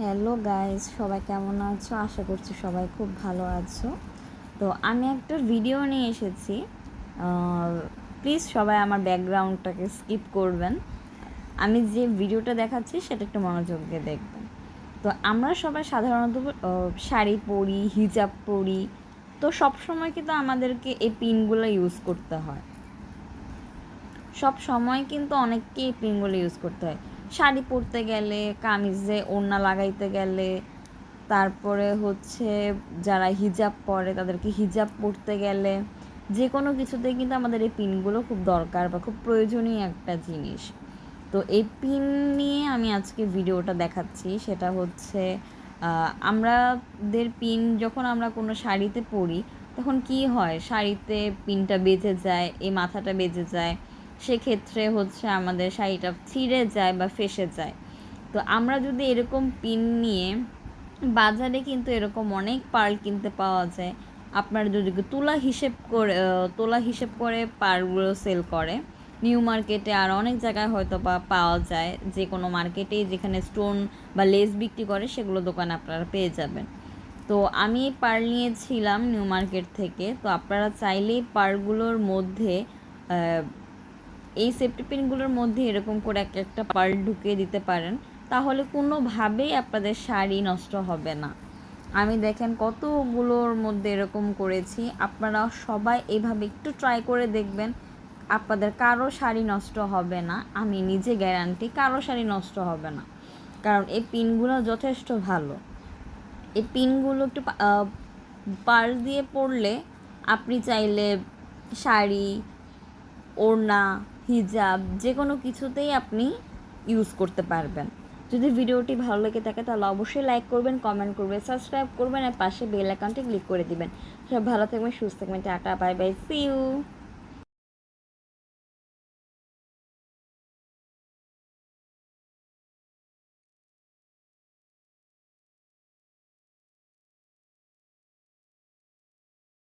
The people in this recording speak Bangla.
হ্যালো গাইস, সবাই কেমন আছো? আশা করছি সবাই খুব ভালো আছো। তো আমি একটা ভিডিও নিয়ে এসেছি। প্লিজ সবাই আমার ব্যাকগ্রাউন্ডটাকে স্কিপ করবেন। আমি যে ভিডিওটা দেখাচ্ছি সেটা একটু মনোযোগ দিয়ে দেখবেন। তো আমরা সবাই সাধারণত শাড়ি পরি, হিজাব পরি। তো সব সময় কিন্তু আমাদেরকে এই পিনগুলো ইউজ করতে হয়। সব সময় কিন্তু অনেককে এই পিনগুলো ইউজ করতে হয়। শাড়ি পরতে গেলে, কামিজে ওড়না লাগাইতে গেলে, তারপরে হচ্ছে যারা হিজাব পরে তাদেরকে হিজাব পরতে গেলে, যে কোনো কিছুতেই কিন্তু আমাদের এই পিনগুলো খুব দরকার বা খুব প্রয়োজনীয় একটা জিনিস। তো এই পিন নিয়ে আমি আজকে ভিডিওটা দেখাচ্ছি। সেটা হচ্ছে আমাদের পিন যখন আমরা কোনো শাড়িতে পরি তখন কি হয়, শাড়িতে পিনটা বেজে যায়, এই মাথাটা বেজে যায়, সেক্ষেত্রে হচ্ছে আমাদের শাড়িটা ছিঁড়ে যায় বা ফেঁসে যায়। তো আমরা যদি এরকম পিন নিয়ে, বাজারে কিন্তু এরকম অনেক পার্ল কিনতে পাওয়া যায়। আপনারা যদি তোলা হিসেব করে পার্লগুলো সেল করে, নিউ মার্কেটে আর অনেক জায়গায় হয়তো পাওয়া যায়। যে কোনো মার্কেটেই যেখানে স্টোন বা লেস বিক্রি করে সেগুলো দোকানে আপনারা পেয়ে যাবেন। তো আমি পার্ল নিয়েছিলাম নিউ মার্কেট থেকে। তো আপনারা চাইলেই পার্লগুলোর মধ্যে এই সেফটি পিনগুলোর মধ্যে এরকম করে একটা পার্ল ঢুকিয়ে দিতে পারেন। তাহলে কোনোভাবেই আপনাদের শাড়ি নষ্ট হবে না। আমি দেখেন কতগুলোর মধ্যে এরকম করেছি। আপনারা সবাই এভাবে একটু ট্রাই করে দেখবেন, আপনাদের কারো শাড়ি নষ্ট হবে না। আমি নিজে গ্যারান্টি, কারো শাড়ি নষ্ট হবে না। কারণ এই পিনগুলো যথেষ্ট ভালো। এই পিনগুলো একটু পার্ল দিয়ে পরলে আপনি চাইলে শাড়ি, ওড়না, হিজাব যে কোনো কিছুতেই আপনি ইউজ করতে পারবেন। যদি ভিডিওটি ভালো লেগে থাকে তাহলে অবশ্যই লাইক করবেন, কমেন্ট করবেন, সাবস্ক্রাইব করবেন আর পাশে বেল আইকনটি ক্লিক করে দিবেন। সব ভালো থাকবেন, সুস্থ থাকবেন। Tata, bye bye, see you.